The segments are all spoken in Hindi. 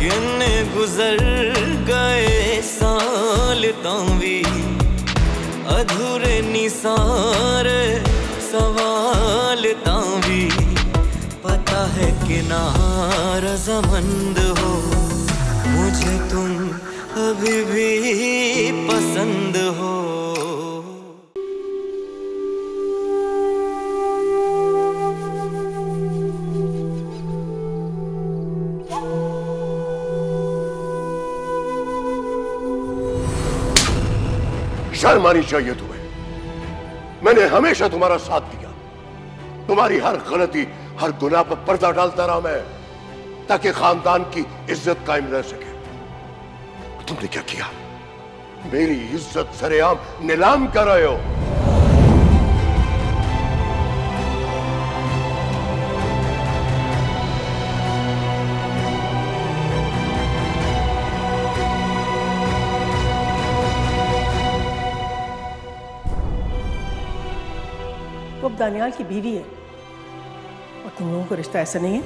किन्ने गुजर गए साल तावी अधूरे नी सारे सवाल तावी पता है कि ना रज़ामंद हो मुझे तुम अभी भी पसंद हो। शर्म आनी चाहिए तुम्हें। मैंने हमेशा तुम्हारा साथ दिया, तुम्हारी हर गलती हर गुनाह पर पर्दा डालता रहा मैं, ताकि खानदान की इज्जत कायम रह सके। तुमने क्या किया? मेरी इज्जत सरेआम नीलाम कर रहे हो। वो अब दानियाल की बीवी है और तुम लोगों का रिश्ता ऐसा नहीं है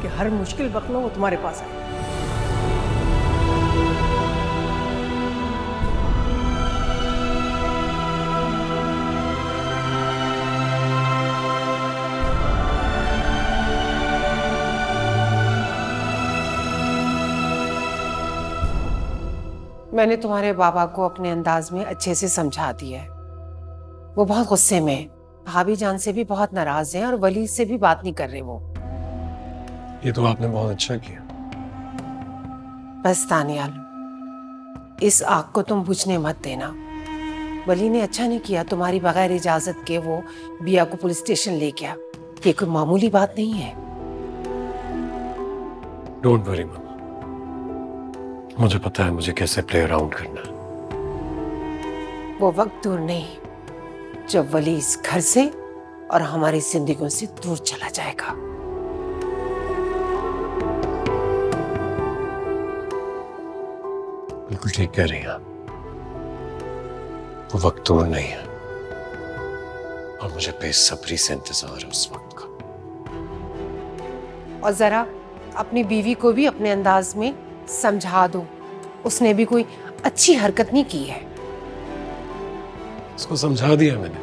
कि हर मुश्किल वक्त में वो तुम्हारे पास आए। मैंने तुम्हारे बाबा को अपने अंदाज में अच्छे से समझा दिया है। वो बहुत गुस्से में है, भाभी जान से भी बहुत नाराज हैं और वली से भी बात नहीं कर रहे वो। ये तो आपने बहुत अच्छा किया। बस दानियाल, इस आग को तुम बुझने मत देना। वली ने अच्छा नहीं किया तुम्हारी बगैर इजाजत के वो बिया को पुलिस स्टेशन ले गया। ये कोई मामूली बात नहीं है। डोंट वरी मम्मा, मुझे पता है मुझे कैसे प्ले अराउंड करना है। वो वक्त दूर नहीं जब वली इस घर से और हमारी जिंदगियों से दूर चला जाएगा। बिल्कुल ठीक कह रही हैं आप। वो वक्त दूर नहीं है और मुझे बेसब्री से इंतजार है उस वक्त का। और जरा अपनी बीवी को भी अपने अंदाज में समझा दो, उसने भी कोई अच्छी हरकत नहीं की है। उसको समझा दिया मैंने,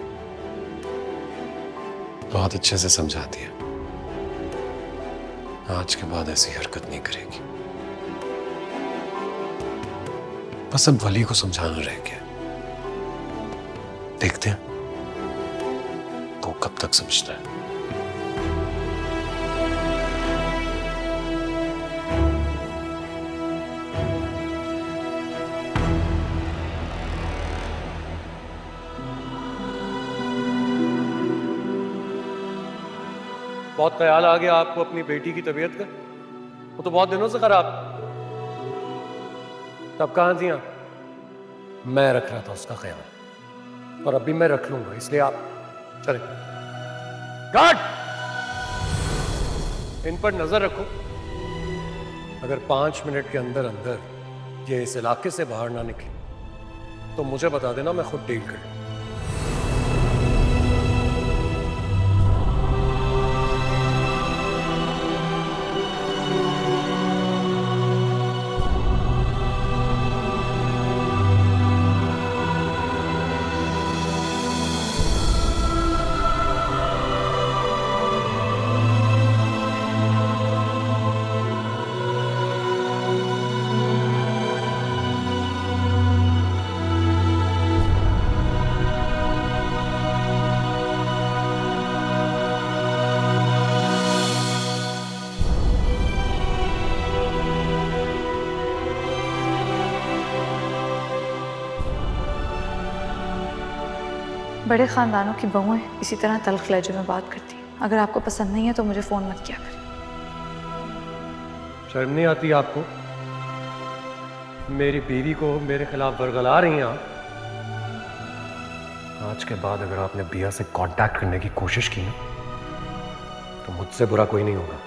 बहुत अच्छे से समझा दिया। आज के बाद ऐसी हरकत नहीं करेगी। बस अब वली को समझाना रह गया। देखते हैं वो कब तक समझता है। बहुत ख्याल आ गया आपको अपनी बेटी की तबीयत का? वो तो बहुत दिनों से खराब। तब कहां थी आप? मैं रख रहा था उसका ख्याल और अभी मैं रख लूंगा, इसलिए आप चले। गार्ड, इन पर नजर रखो। अगर 5 मिनट के अंदर अंदर ये इस इलाके से बाहर ना निकले तो मुझे बता देना, मैं खुद डील कर लूंगा। बड़े ख़ानदानों की बहुएं इसी तरह तल्ख लहजे में बात करती हैं। अगर आपको पसंद नहीं है तो मुझे फ़ोन मत किया करें। शर्म नहीं आती आपको? मेरी बीवी को मेरे खिलाफ बरगला रही हैं आप। आज के बाद अगर आपने बिया से कांटेक्ट करने की कोशिश की ना तो मुझसे बुरा कोई नहीं होगा,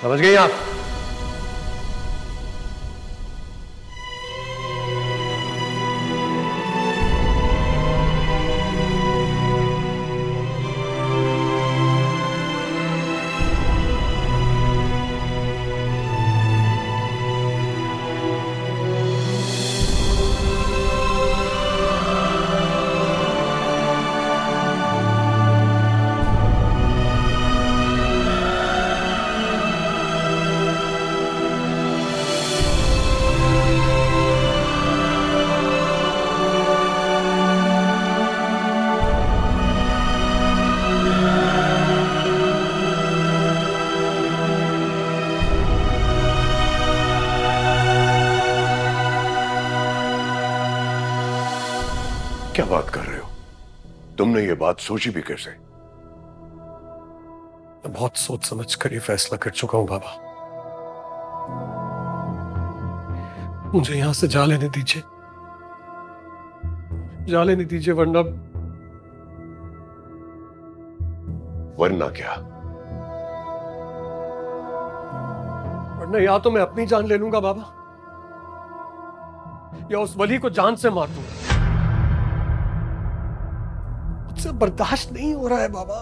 समझ गई आप? क्या बात कर रहे हो? तुमने ये बात सोची भी कैसे? मैं बहुत सोच समझ कर ये फैसला कर चुका हूं बाबा। मुझे यहां से जा लेने दीजिए, जा लेने दीजिए, वरना क्या? वरना या तो मैं अपनी जान ले लूंगा बाबा, या उस वली को जान से मार दूंगा। मुझसे बर्दाश्त नहीं हो रहा है बाबा।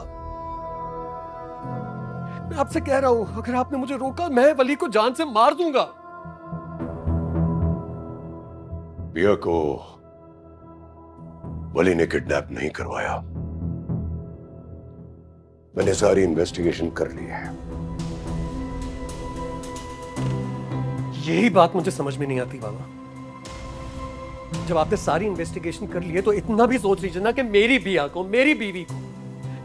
मैं आपसे कह रहा हूं, अगर आपने मुझे रोका, मैं वली को जान से मार दूंगा। बिया को वली ने किडनैप नहीं करवाया। मैंने सारी इन्वेस्टिगेशन कर ली है। यही बात मुझे समझ में नहीं आती बाबा। जब आपने सारी इन्वेस्टिगेशन कर ली है तो इतना भी सोच लीजिए ना कि मेरी बिया को, मेरी बीवी को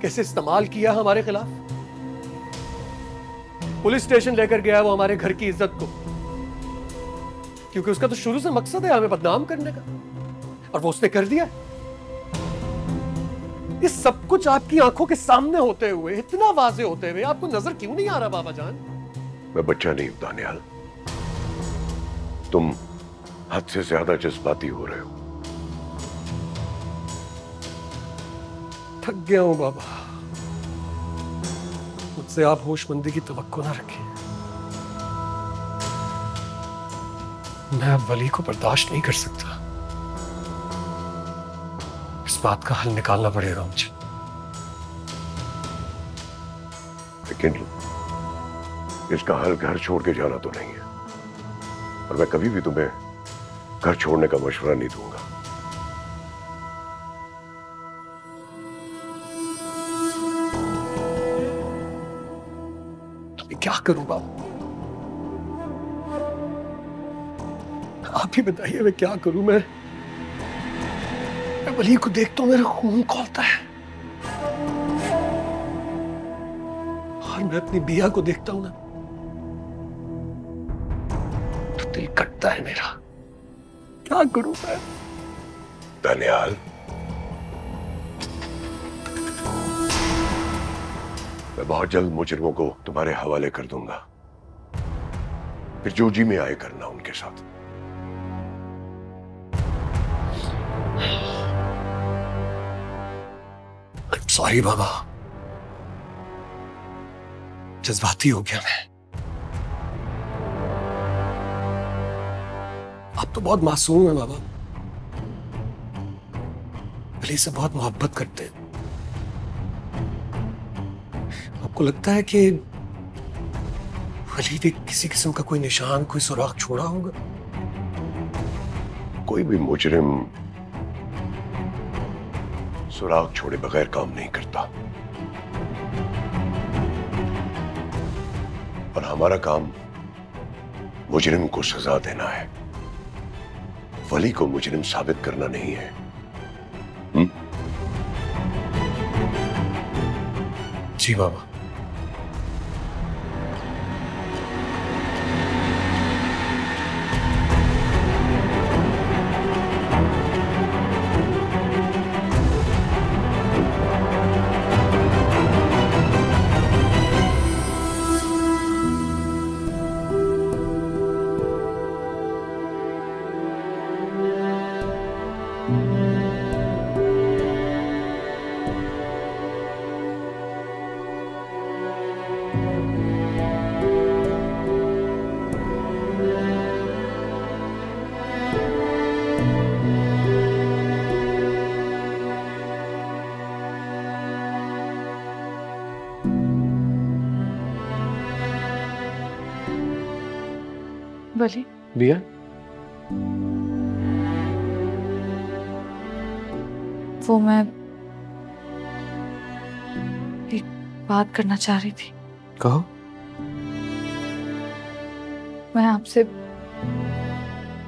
कैसे इस्तेमाल किया हमारे खिलाफ। पुलिस स्टेशन लेकर गया वो हमारे घर की इज्जत को, क्योंकि उसका तो शुरू से मकसद है हमें बदनाम करने का, और वो उसने कर दिया। ये सब कुछ आपकी आंखों के सामने होते हुए, इतना वाज़े होते हुए, आपको नजर क्यों नहीं आ रहा बाबा जान? मैं बच्चा नहीं हूं दानियाल। तुम हद से ज्यादा जज्बाती हो रहे हो। थक गया हूं बाबा, मुझसे आप होशमंदी की तवक्को ना रखें। मैं अब वली को बर्दाश्त नहीं कर सकता। इस बात का हल निकालना पड़ेगा मुझे। लेकिन इसका हल घर छोड़ के जाना तो नहीं है, और मैं कभी भी तुम्हें घर छोड़ने का मशवरा नहीं दूंगा। तो मैं क्या करूं बाबू? आप ही बताइए मैं क्या करूं? मैं वली को देखता हूं, मेरा खून खौलता है, और मैं अपनी बिया को देखता हूं ना तो दिल कटता है मेरा। क्या करूं मैं? दानियाल, मैं बहुत जल्द मुजरिमों को तुम्हारे हवाले कर दूंगा, फिर जो जी में आए करना उनके साथ। सॉरी बाबा, जज्बाती हो गया मैं। आप तो बहुत मासूम हैं बाबा, वली से बहुत मोहब्बत करते हैं। आपको लगता है कि वली ने किसी किस्म का कोई निशान, कोई सुराग छोड़ा होगा? कोई भी मुजरिम सुराग छोड़े बगैर काम नहीं करता, और हमारा काम मुजरिम को सजा देना है, वली को मुजरिम साबित करना नहीं है। जी बाबा। वली, बिया, वो मैं एक बात करना चाह रही थी। कहो। मैं आपसे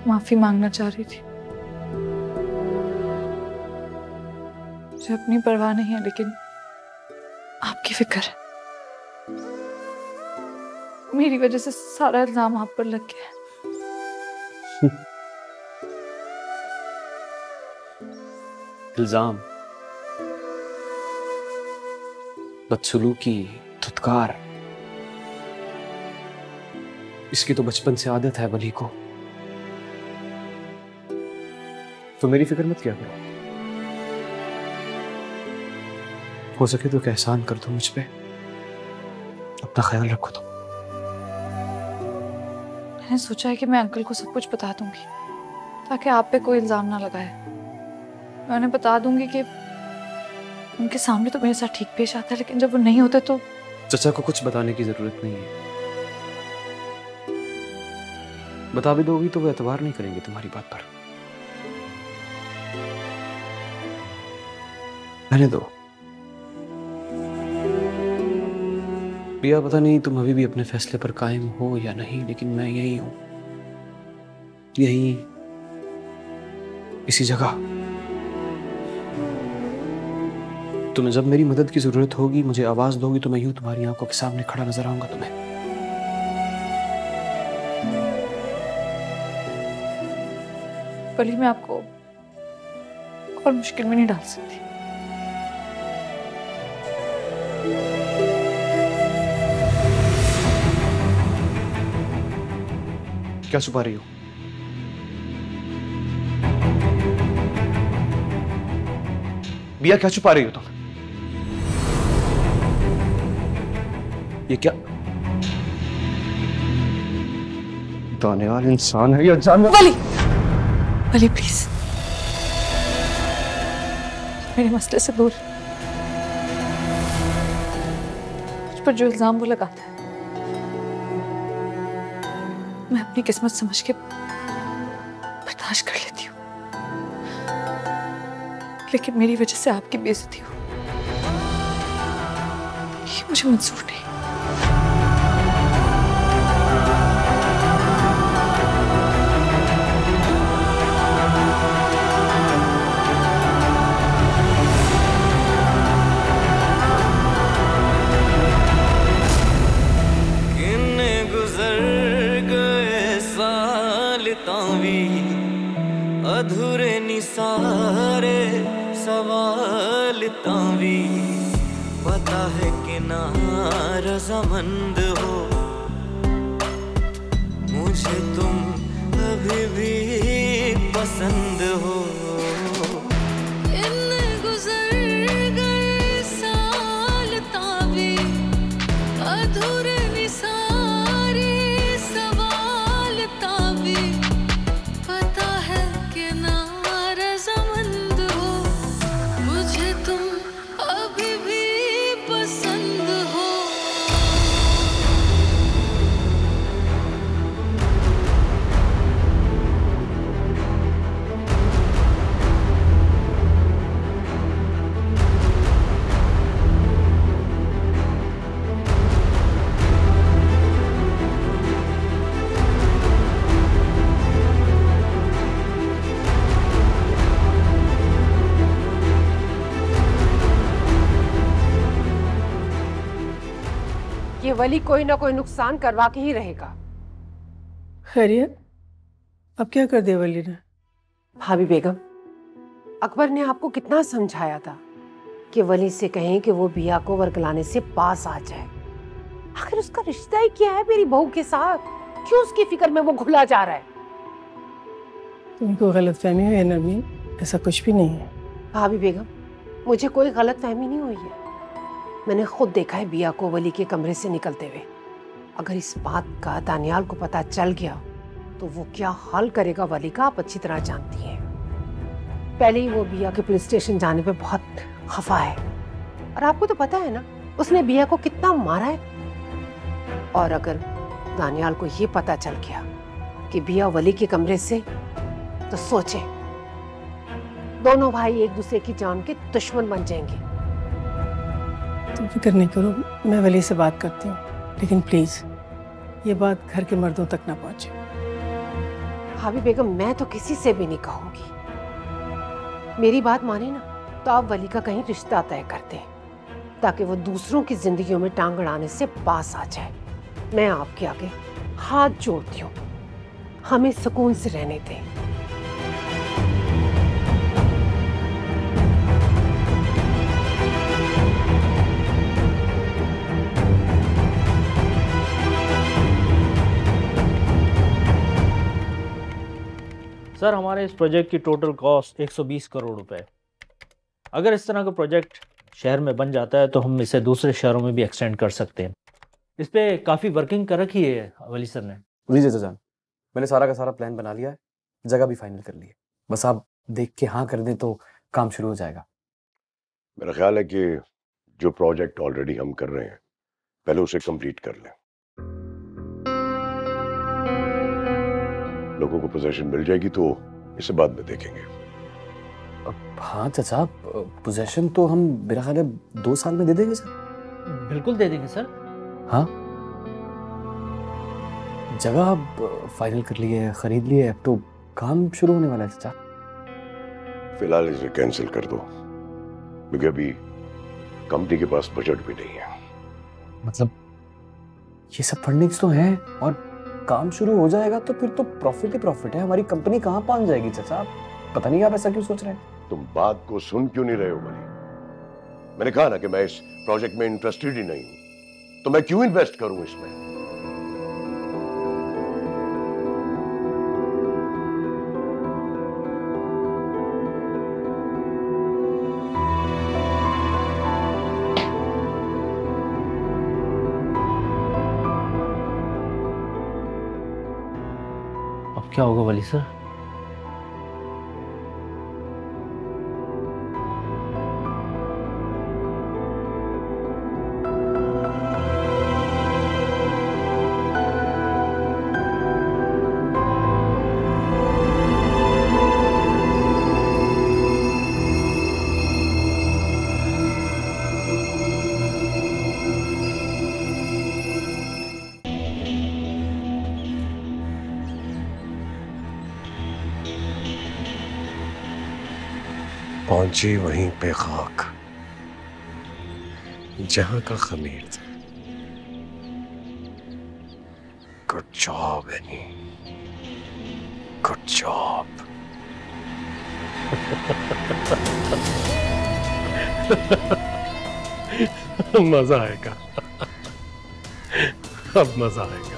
माफी मांगना चाह रही थी। मुझे अपनी परवाह नहीं है, लेकिन आपकी फिक्र है। मेरी वजह से सारा इल्जाम आप पर लग गया है। इल्जाम, बदसलूकी, धुतकार, इसकी तो बचपन से आदत है वली को। तो मेरी फिक्र मत किया करो, हो सके तो एक एहसान कर दो मुझ पे, अपना ख्याल रखो तुम। मैंने सोचा है कि मैं अंकल को सब कुछ बता दूंगी ताकि आप पे कोई इल्जाम ना लगाए। मैं उन्हें बता दूंगी कि उनके सामने तो मेरे साथ ठीक पेश आता है, लेकिन जब वो नहीं होते तो। चचा को कुछ बताने की जरूरत नहीं है, बता भी दोगी तो वो एतबार नहीं करेंगे तुम्हारी बात पर। रहने दो बिया, पता नहीं तुम अभी भी अपने फैसले पर कायम हो या नहीं, लेकिन मैं यही हूं, यही इसी जगह। तुम्हें जब मेरी मदद की जरूरत होगी मुझे आवाज दोगी तो मैं यूं तुम्हारी आंखों के सामने खड़ा नजर आऊंगा तुम्हें। वली मैं आपको और मुश्किल में नहीं डाल सकती। क्या छुपा रही हो? बिया क्या छुपा रही हो तुम? ये क्या दानियाल इंसान है या जानवर? वली, वली प्लीज मेरे मसले से दूर। मुझ पर जो इल्जाम वो लगाता है मैं अपनी किस्मत समझ के बर्दाश्त कर लेती हूँ, लेकिन मेरी वजह से आपकी बेइज्जती हो ये मुझे मंजूर नहीं। अधूरे निसारे सवाल तावी, पता है कि ना रज़ामंद हो मुझे तुम अभी भी पसंद हो। ये वली कोई ना कोई नुकसान करवा के ही रहेगा। खैरियत, अब क्या कर दिया वली ने? भाभी बेगम, अकबर ने आपको कितना समझाया था कि वली से कहें कि वो बिया को वर्गलाने से पास आ जाए। आखिर उसका रिश्ता ही क्या है मेरी बहू के साथ? क्यों उसकी फिक्र में वो घुला जा रहा है? तुमको गलतफहमी हुई है नरमीन, ऐसा कुछ भी नहीं है। भाभी बेगम, मुझे कोई गलतफहमी नहीं हुई है। मैंने खुद देखा है बिया को वली के कमरे से निकलते हुए। अगर इस बात का दानियाल को पता चल गया तो वो क्या हाल करेगा वली का आप अच्छी तरह जानती हैं। पहले ही वो बिया के पुलिस स्टेशन जाने पे बहुत खफा है, और आपको तो पता है ना उसने बिया को कितना मारा है। और अगर दानियाल को ये पता चल गया कि बिया वली के कमरे से, तो सोचे दोनों भाई एक दूसरे की जान के दुश्मन बन जाएंगे। तुम फिक्र नहीं करो, मैं वली से बात करती हूँ, लेकिन प्लीज ये बात घर के मर्दों तक ना पहुंचे। भाभी बेगम, मैं तो किसी से भी नहीं कहूंगी। मेरी बात माने ना तो आप वली का कहीं रिश्ता तय कर दें ताकि वो दूसरों की जिंदगियों में टांग अड़ाने से पास आ जाए। मैं आपके आगे हाथ जोड़ती हूँ, हमें सुकून से रहने दें। सर हमारे इस प्रोजेक्ट की टोटल कॉस्ट 120 करोड़ रुपए है। अगर इस तरह का प्रोजेक्ट शहर में बन जाता है तो हम इसे दूसरे शहरों में भी एक्सटेंड कर सकते हैं। इस पे काफ़ी वर्किंग कर रखी है वली सर ने। जी चाचा जान, मैंने सारा का सारा प्लान बना लिया है, जगह भी फाइनल कर ली है। बस आप देख के हाँ कर दें तो काम शुरू हो जाएगा। मेरा ख्याल है कि जो प्रोजेक्ट ऑलरेडी हम कर रहे हैं पहले उसे कंप्लीट कर लें। लोगों को पोजीशन मिल जाएगी तो इसे बाद में देखेंगे। हाँ चाचा, पोजीशन तो हम मेरा ख्याल है 2 साल में दे देंगे सर। बिल्कुल दे देंगे सर। हाँ, जगह अब फाइनल कर ली है, खरीद ली है, अब तो काम शुरू होने वाला है चाचा। फिलहाल इसे कैंसिल कर दो क्योंकि अभी कंपनी के पास बजट भी नहीं है। मतलब ये सब फंडिंग्स तो हैं और काम शुरू हो जाएगा तो फिर तो प्रॉफिट ही प्रॉफिट है। हमारी कंपनी कहाँ पहुंच जाएगी चाचा? पता नहीं आप ऐसा क्यों सोच रहे हैं। तुम बात को सुन क्यों नहीं रहे हो वली? मैंने कहा ना कि मैं इस प्रोजेक्ट में इंटरेस्टेड ही नहीं हूं, तो मैं क्यों इन्वेस्ट करूं इसमें? अब क्या होगा वली सर? पहुंची वहीं पे खाक जहां का खमीर था। Good job any, good job. मजा आएगा, अब मजा आएगा।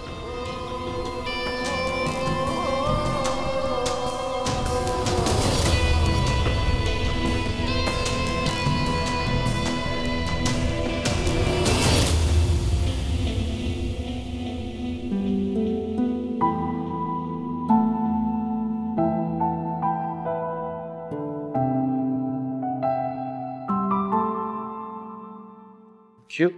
क्यों?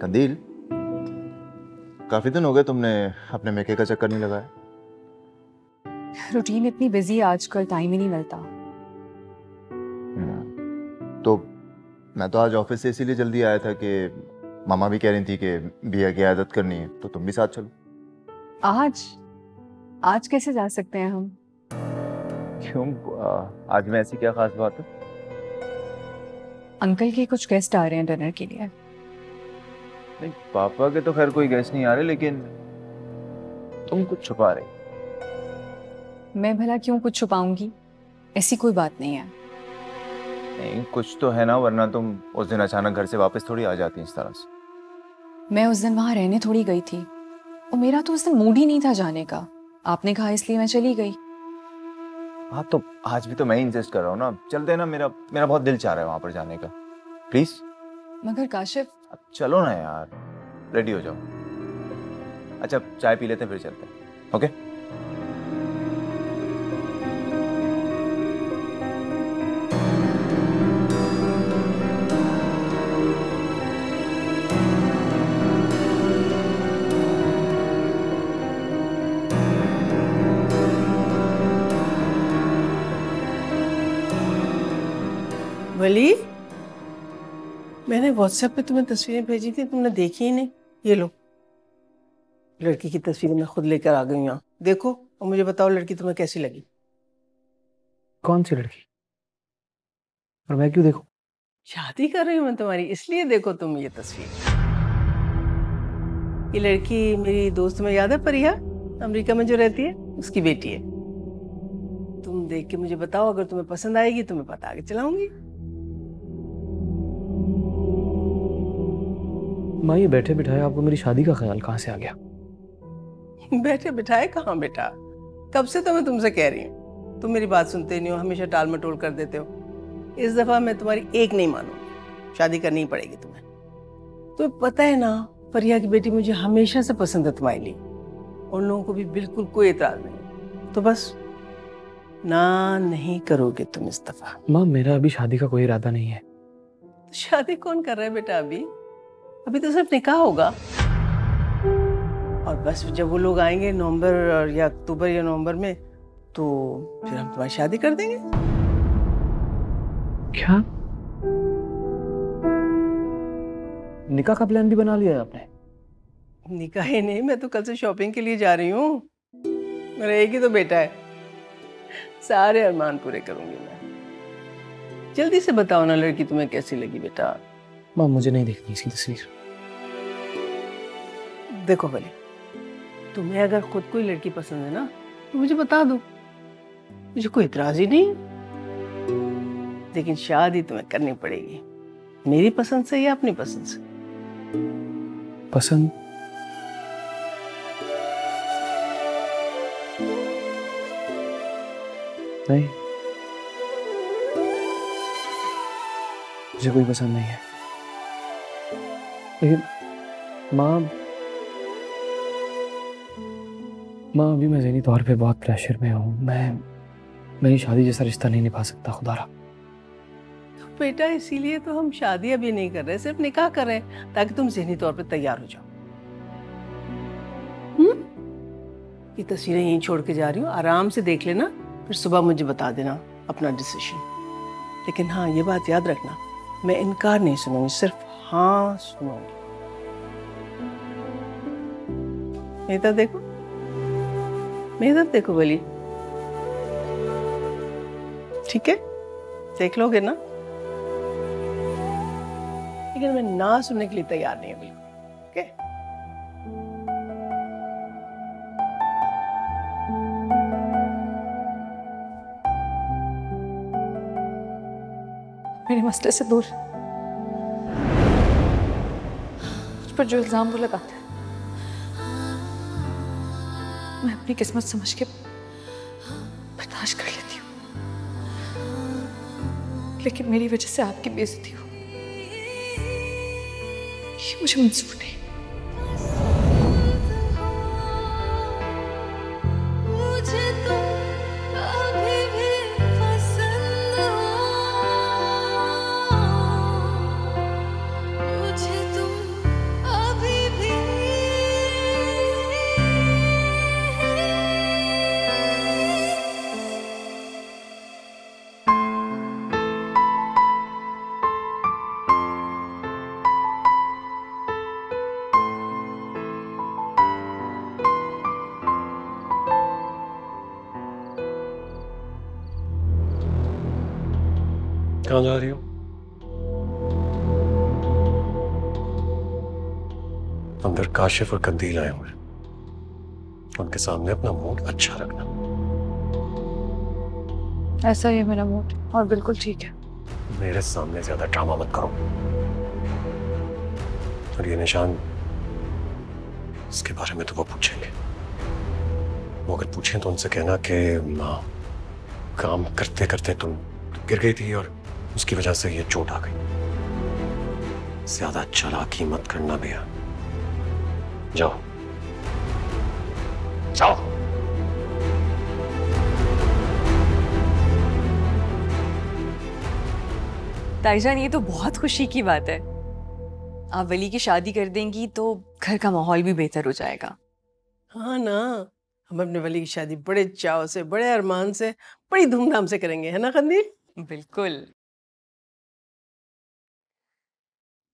कंदील, काफी दिन हो गए तुमने अपने मेके का चक्कर नहीं लगाया। रूटीन इतनी बिजी है आजकल, टाइम ही नहीं मिलता। तो मैं तो आज ऑफिस से इसीलिए जल्दी आया था कि मामा भी कह रही थी कि बिया की आदत करनी है, तो तुम भी साथ चलो। आज कैसे जा सकते हैं हम? क्यों, आज में ऐसी क्या खास बात है? अंकल के कुछ गेस्ट आ रहे हैं डिनर के लिए। नहीं, पापा के तो खैर कोई गेस्ट नहीं आ रहे, लेकिन तुम कुछ छुपा रही। मैं भला क्यों कुछ छुपाऊंगी? ऐसी कोई बात नहीं है। नहीं, कुछ तो है ना, वरना तुम उस दिन अचानक घर से वापस थोड़ी आ जाती इस तरह से। मैं उस दिन वहां रहने थोड़ी गई थी और मेरा तो उस दिन मूड ही नहीं था जाने का। आपने कहा इसलिए मैं चली गई। हाँ, तो आज भी तो मैं ही इंसिस्ट कर रहा हूँ ना, चलते ना। मेरा बहुत दिल चाह रहा है वहां पर जाने का। प्लीज। मगर काशिफ, अब चलो ना यार, रेडी हो जाओ। अच्छा, चाय पी लेते हैं फिर चलते हैं। ओके? वली, मैंने व्हाट्सएप पे तुम्हें तस्वीरें भेजी थी, तुमने देखी ही नहीं। ये लो, लड़की की तस्वीरें मैं खुद लेकर आ गई हूँ यहाँ। देखो और मुझे बताओ लड़की तुम्हें कैसी लगी। कौन सी लड़की? और मैं क्यों देखूं? शादी कर रही हूँ मैं तुम्हारी, इसलिए देखो तुम ये तस्वीर। ये लड़की मेरी दोस्त में याद है, परिया, अमेरिका में जो रहती है, उसकी बेटी है। तुम देख के मुझे बताओ, अगर तुम्हें पसंद आएगी तो मैं पता आगे चलाऊंगी। माँ ये बैठे बिठाए आपको मेरी शादी का ख्याल कहाँ से आ गया? बैठे बिठाए कहाँ बेटा, कब से तो मैं तुमसे कह रही हूँ, तुम मेरी बात सुनते नहीं हो, हमेशा टाल मटोल कर देते हो। इस दफा मैं तुम्हारी एक नहीं मानूंगी, शादी करनी ही पड़ेगी तुम्हें। तुम्हें पता है ना, परिया की बेटी मुझे हमेशा से पसंद है तुम्हारे लिए, उन लोगों को भी बिल्कुल कोई एतराज नहीं। तो बस ना नहीं करोगे तुम इस दफा? माँ मेरा अभी शादी का कोई इरादा नहीं है। तो शादी कौन कर रहा है बेटा? अभी तो सिर्फ निकाह होगा, और बस जब वो लोग आएंगे नवंबर या अक्टूबर या नवंबर में, तो फिर हम तुम्हारी शादी कर देंगे। क्या निकाह का प्लान भी बना लिया है आपने? निकाह ही नहीं, मैं तो कल से शॉपिंग के लिए जा रही हूँ। मेरा एक ही तो बेटा है, सारे अरमान पूरे करूंगी मैं। जल्दी से बताओ ना लड़की तुम्हें कैसी लगी बेटा? माँ मुझे नहीं देखनी इसकी तस्वीर। देखो भले, तुम्हें अगर खुद कोई लड़की पसंद है ना तो मुझे बता दो, मुझे कोई इतराज ही नहीं। लेकिन शादी तुम्हें करनी पड़ेगी, मेरी पसंद से या अपनी पसंद से? पसंद? नहीं, मुझे कोई पसंद नहीं है। लेकिन माँ अभी मैं ज़हनी तौर पे बहुत प्रेशर में हूँ। मेरी शादी जैसा रिश्ता नहीं निभा सकता खुदारा। तो बेटा इसीलिए तो हम शादी अभी नहीं कर रहे, सिर्फ निकाह कर रहे हैं, ताकि तुम ज़हनी तौर पे तैयार हो जाओ। ये तस्वीरें यहीं छोड़ के जा रही हूँ, आराम से देख लेना, फिर सुबह मुझे बता देना अपना डिसीजन। लेकिन हाँ, ये बात याद रखना, मैं इनकार नहीं सुनूंगी, सिर्फ हाँ सुनूंगी। मेरी तरफ देखो, मेरी तरफ देखो वली, ठीक है? देख लोगे ना? लेकिन मैं ना सुनने के लिए तैयार नहीं हूं बिल्कुल, ओके? मेरे मसले से दूर, मुझ पर जो इल्जाम वो लगाते हैं, मैं अपनी किस्मत समझ के बर्दाश्त कर लेती हूँ, लेकिन मेरी वजह से आपकी बेइज्जती हो, ये मुझे मंजूर नहीं। कहाँ जा रही हो? अंदर काशिफ और कंदील आए हुए, उनके सामने अपना मूड अच्छा रखना। ऐसा ही है मेरा मूड, और बिल्कुल ठीक है। मेरे सामने ज्यादा ड्रामा मत करो। और ये निशान, इसके बारे में तो वो पूछेंगे। वो अगर पूछें तो उनसे कहना कि काम करते करते तुम गिर गई थी और उसकी वजह से ये चोट आ गई। ज्यादा चालाकी मत करना भैया। जाओ जाओ। ताईजान, ये तो बहुत खुशी की बात है। आप वली की शादी कर देंगी तो घर का माहौल भी बेहतर हो जाएगा। हाँ ना, हम अपने वली की शादी बड़े चाव से, बड़े अरमान से, बड़ी धूमधाम से करेंगे, है ना कंदील? बिल्कुल।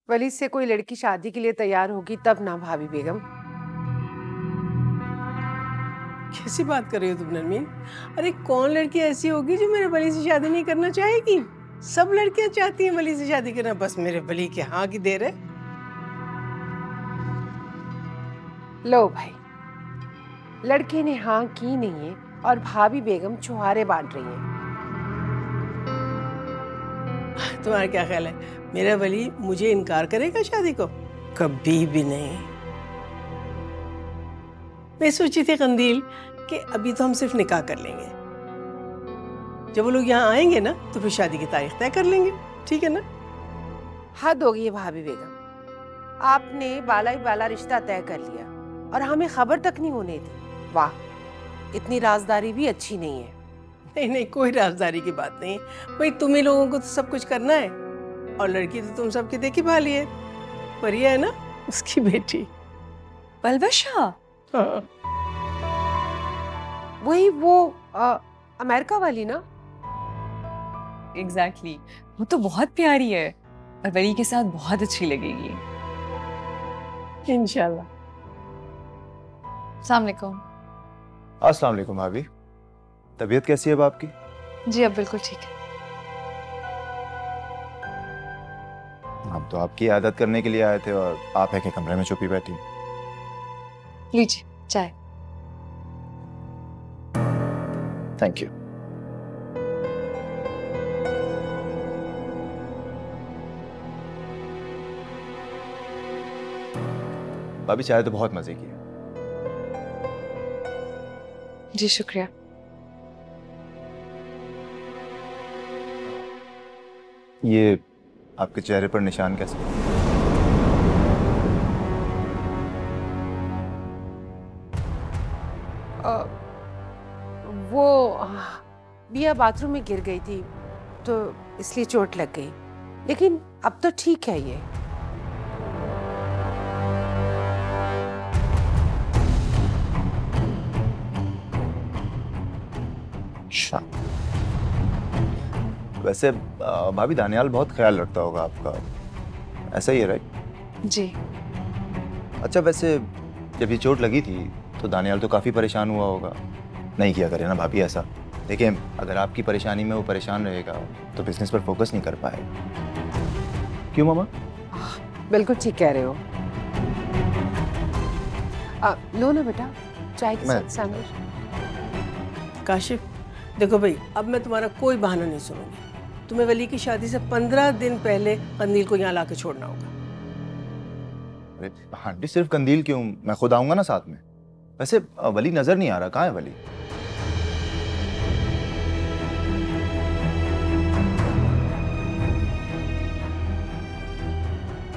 वली से कोई लड़की शादी के लिए तैयार होगी तब ना भाभी बेगम। कैसी बात कर रही हो तुम नरमीन? अरे कौन लड़की ऐसी होगी जो मेरे वली से शादी नहीं करना चाहेगी? सब लड़कियां चाहती हैं वली से शादी करना, बस मेरे वली के हाँ की देर है। लो भाई, लड़के ने हाँ की नहीं है और भाभी बेगम छुहारे बांट रही हैं। तुम्हारा क्या ख्याल है, मेरा वली मुझे इनकार करेगा शादी को? कभी भी नहीं। मैं सोची थी कंदील कि अभी तो हम सिर्फ निकाह कर लेंगे, जब वो लोग यहाँ आएंगे ना तो फिर शादी की तारीख तय कर लेंगे, ठीक है ना? हद हो गई है भाभी बेगम, आपने बाला ही बाला रिश्ता तय कर लिया और हमें खबर तक नहीं होने दी। वाह, इतनी राजदारी भी अच्छी नहीं है। नहीं नहीं, कोई राजदारी की बात नहीं। भाई तुम्ही लोगों को तो सब कुछ करना है, और लड़की तो तुम सबकी देखी भाली है, परिया है ना उसकी बेटी। पलवशा? हाँ। वही वो अमेरिका वाली ना? एग्जैक्टली वो तो बहुत प्यारी है और वली के साथ बहुत अच्छी लगेगी। इंशाल्लाह। अस्सलाम वालेकुम। अस्सलाम वालेकुम भाभी, तबीयत कैसी है अब आपकी? जी अब बिल्कुल ठीक है। हम तो आपकी आदत करने के लिए आए थे और आप है कि कमरे में छुपी बैठी। लीजिए चाय। Thank you. भाभी चाय तो बहुत मजे की है। जी शुक्रिया। ये आपके चेहरे पर निशान कैसे? वो बिया बाथरूम में गिर गई थी तो इसलिए चोट लग गई, लेकिन अब तो ठीक है ये। अच्छा, वैसे भाभी दानियाल बहुत ख्याल रखता होगा आपका, ऐसा ही है राइट? जी। अच्छा वैसे जब ये चोट लगी थी तो दानियाल तो काफ़ी परेशान हुआ होगा। नहीं किया करे ना भाभी ऐसा। देखिए अगर आपकी परेशानी में वो परेशान रहेगा तो बिजनेस पर फोकस नहीं कर पाएगा। क्यों मामा? बिल्कुल ठीक कह रहे हो। लो ना बेटा चाय के साथ सैंडविच। काशिफ देखो भाई, अब मैं तुम्हारा कोई बहाना नहीं सुनूंगी। तुम्हें वली की शादी से 15 दिन पहले कंदील को यहाँ लाके छोड़ना होगा। अरे आंटी सिर्फ कंदील क्यों, मैं खुद आऊंगा ना साथ में। वैसे वली नजर नहीं आ रहा, कहाँ है वली?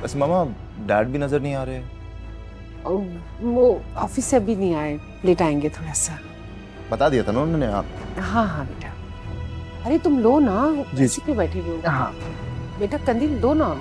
वैसे मामा डैड भी नजर नहीं आ रहे। वो ऑफिस से अभी नहीं आए, लेट आएंगे थोड़ा सा। बता दिया था ना उन्होंने आप? हाँ हाँ बेटा। अरे तुम लो ना, इसी पे बैठे हुए हो। हाँ बेटा कंदील दो ना।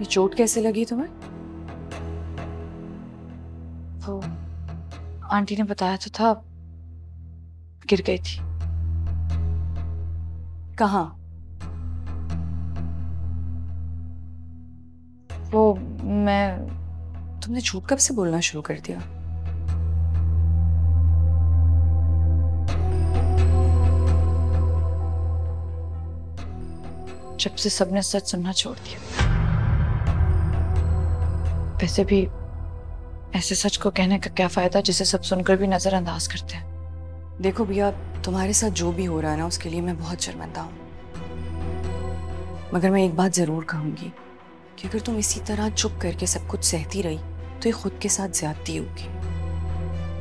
ये चोट कैसे लगी तुम्हें? वो आंटी ने बताया तो था, गिर गई थी। कहाँ? वो मैं तुमने झूठ कब से बोलना शुरू कर दिया? जब से सबने सच सुनना छोड़ दिया। वैसे भी ऐसे सच को कहने का क्या फायदा जिसे सब सुनकर भी नजरअंदाज करते हैं। देखो भैया, तुम्हारे साथ जो भी हो रहा है ना उसके लिए मैं बहुत शर्मिंदा हूँ, मगर मैं एक बात जरूर कहूंगी कि अगर तुम इसी तरह चुप करके सब कुछ सहती रही तो ये खुद के साथ ज्यादती होगी।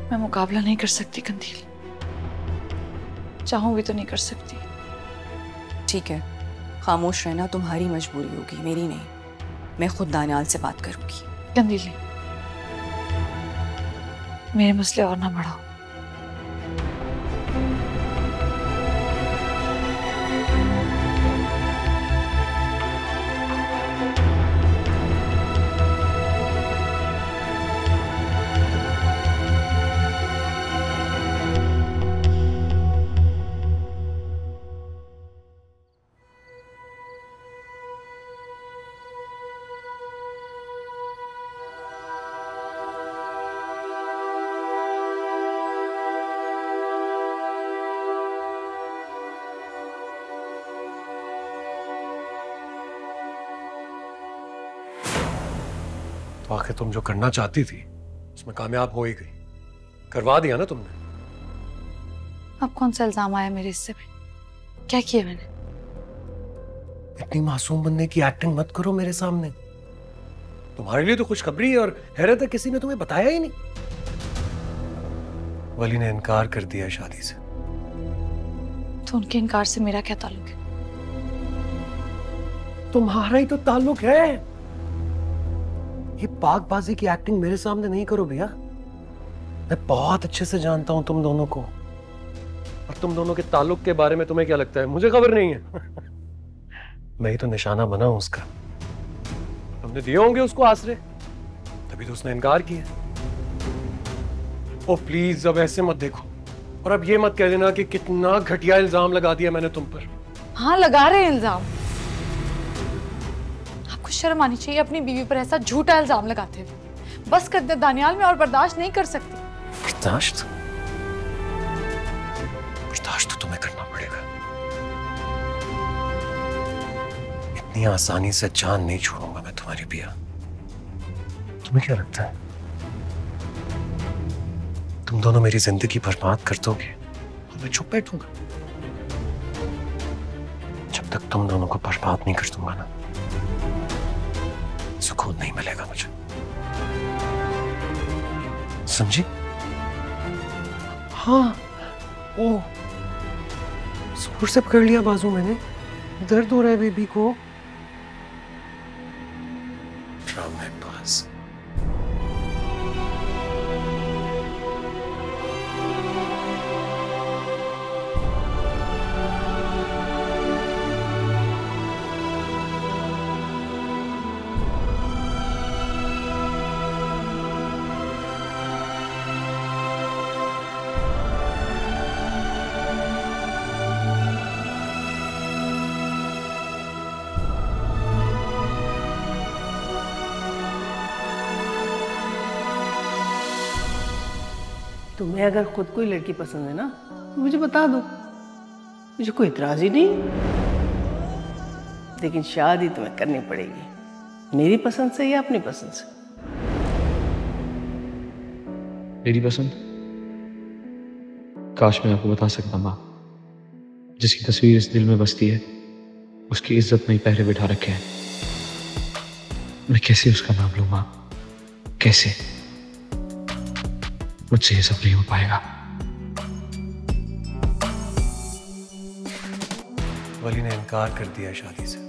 मैं मुकाबला नहीं कर सकती कंदील, चाहूं भी तो नहीं कर सकती। ठीक है, खामोश रहना तुम्हारी मजबूरी होगी, मेरी नहीं। मैं खुद दानियाल से बात करूंगी। कंदील मेरे मसले और ना बढ़ाओ। तो आखिर तुम जो करना चाहती थी उसमें कामयाब हो ही गई, करवा दिया ना तुमने। अब कौन सा इल्जाम आया मेरे हिस्से में? क्या किया मैंने? इतनी मासूम बनने की एक्टिंग मत करो मेरे सामने। तुम्हारे लिए तो खुशखबरी और हैरत है, किसी ने तुम्हें बताया ही नहीं। वली ने इनकार कर दिया शादी से। तो उनके इनकार से मेरा क्या ताल्लुक है? तुम्हारा ही तो ताल्लुक है। ये पाकबाजी की एक्टिंग मेरे सामने नहीं करो भैया। मैं बहुत अच्छे से जानता हूं तुम दोनों को, और तुम दोनों के ताल्लुक के बारे में तुम्हें क्या लगता है मुझे खबर नहीं है। मैं ही तो निशाना बना हूं उसका। तुमने दिए होंगे उसको आसरे, तभी तो उसने इनकार किया। ओ प्लीज अब ऐसे मत देखो, और अब ये मत कह देना कि कितना घटिया इल्जाम लगा दिया मैंने तुम पर। हाँ लगा रहे हैं इल्जाम। आपको शर्म आनी चाहिए अपनी बीवी पर ऐसा झूठा इल्जाम लगाते हुए। बस कर दे दानियाल, मैं और बर्दाश्त नहीं कर सकती। बर्दाश्त तो तुम्हें करना पड़ेगा। इतनी आसानी से जान नहीं छोड़ूंगा मैं तुम्हारी पिया। तुम्हें क्या लगता है तुम दोनों मेरी जिंदगी बर्बाद कर दोगे और मैं चुप बैठूंगा? जब तक तुम दोनों को बर्बाद नहीं कर दूंगा ना, सुकून नहीं मिलेगा मुझे, समझी? हाँ, ओ जोर से पकड़ लिया बाजू मैंने, दर्द हो रहा है बेबी को। ड्रामेबाज। तुम्हें अगर खुद कोई लड़की पसंद है ना तो मुझे बता दो, मुझे कोई इतराज ही नहीं। लेकिन शादी तुम्हें करनी पड़ेगी, मेरी पसंद से या अपनी पसंद से। मेरी पसंद? काश मैं आपको बता सकता माँ। जिसकी तस्वीर इस दिल में बसती है उसकी इज्जत में ही पहरे बिठा रखे हैं। मैं कैसे उसका नाम लूं माँ, कैसे? मुझसे ये सब नहीं हो पाएगा। वली ने इनकार कर दिया शादी से।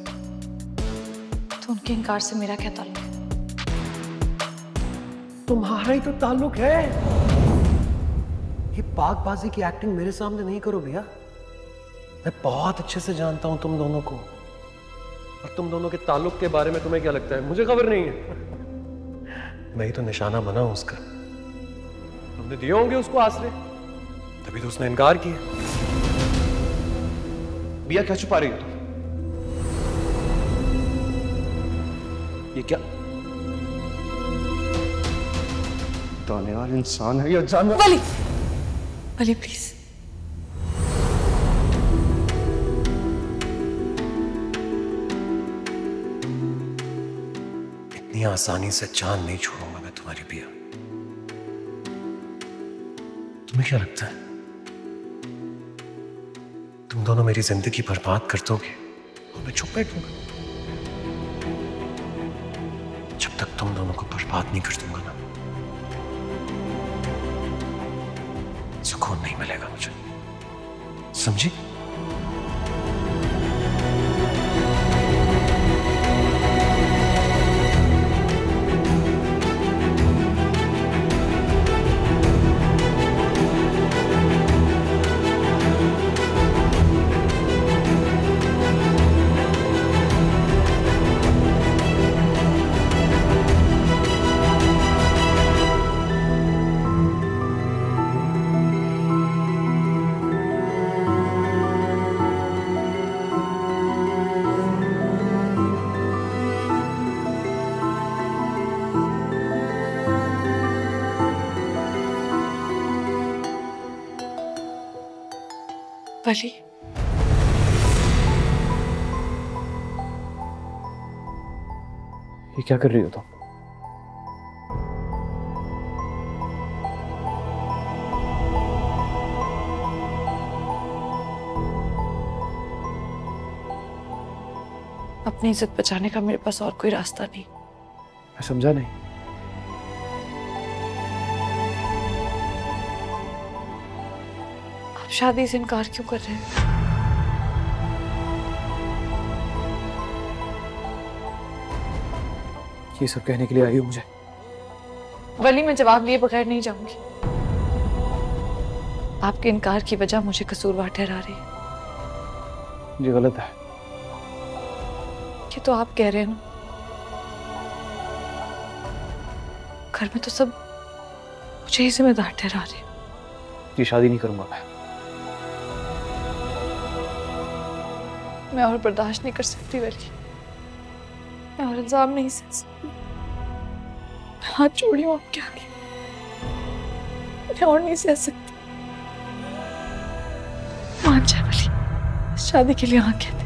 तो उनके इनकार से मेरा क्या ताल्लुक है? तुम्हारा ही तो ताल्लुक है। ये पाकबाजी की एक्टिंग मेरे सामने नहीं करो भैया। मैं बहुत अच्छे से जानता हूं तुम दोनों को, और तुम दोनों के ताल्लुक के बारे में तुम्हें क्या लगता है मुझे खबर नहीं है। मैं ही तो निशाना बना हूं उसका। तुमने दिए होंगे उसको आसरे, तभी तो उसने इनकार किया। बिया क्या छुपा रही हो तुम? ये क्या दानियाल इंसान है या जानवर? वली, वली प्लीज। इतनी आसानी से जान नहीं छोड़ूंगा मैं तुम्हारी पिया। तुम्हें क्या लगता है तुम दोनों मेरी जिंदगी बर्बाद कर दोगे और मैं चुप बैठूंगा? जब तक तुम दोनों को बर्बाद नहीं कर दूंगा ना, सुकून नहीं मिलेगा मुझे, समझी? वली, ये क्या कर रही हो तुम? अपनी इज्जत बचाने का मेरे पास और कोई रास्ता नहीं। मैं समझा नहीं। आप शादी से इनकार क्यों कर रहे हैं? ये सब कहने के लिए आई हो मुझे? वली, मैं जवाब लिए बगैर नहीं जाऊंगी। आपके इनकार की वजह मुझे कसूरवार ठहरा रही है। ये गलत है। ये तो आप कह रहे हैं ना। घर में तो सब मुझे ही जिम्मेदार ठहरा रहे हैं। ये शादी नहीं करूंगा मैं और बर्दाश्त नहीं कर सकती वली। मैं और इल्जाम नहीं सह सकती। हाथ जोड़ी हूँ आपके आगे। मैं और नहीं सह सकती। मान जाए वली, शादी के लिए हाँ कहते।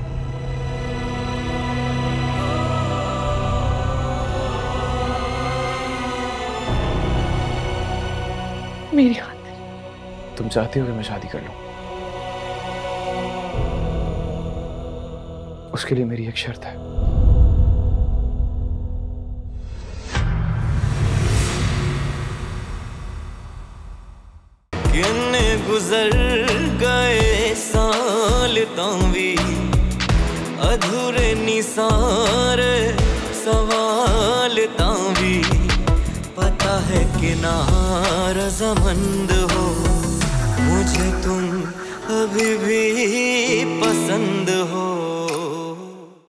मेरी खातिर। तुम चाहती हो कि मैं शादी कर लूं? उसके लिए मेरी एक शर्त है। किन्ने गुजर गए साल तावी अधूरे निसारे सवाल तावी पता है कि नारज़मंद हो मुझे तुम अभी भी पसंद हो।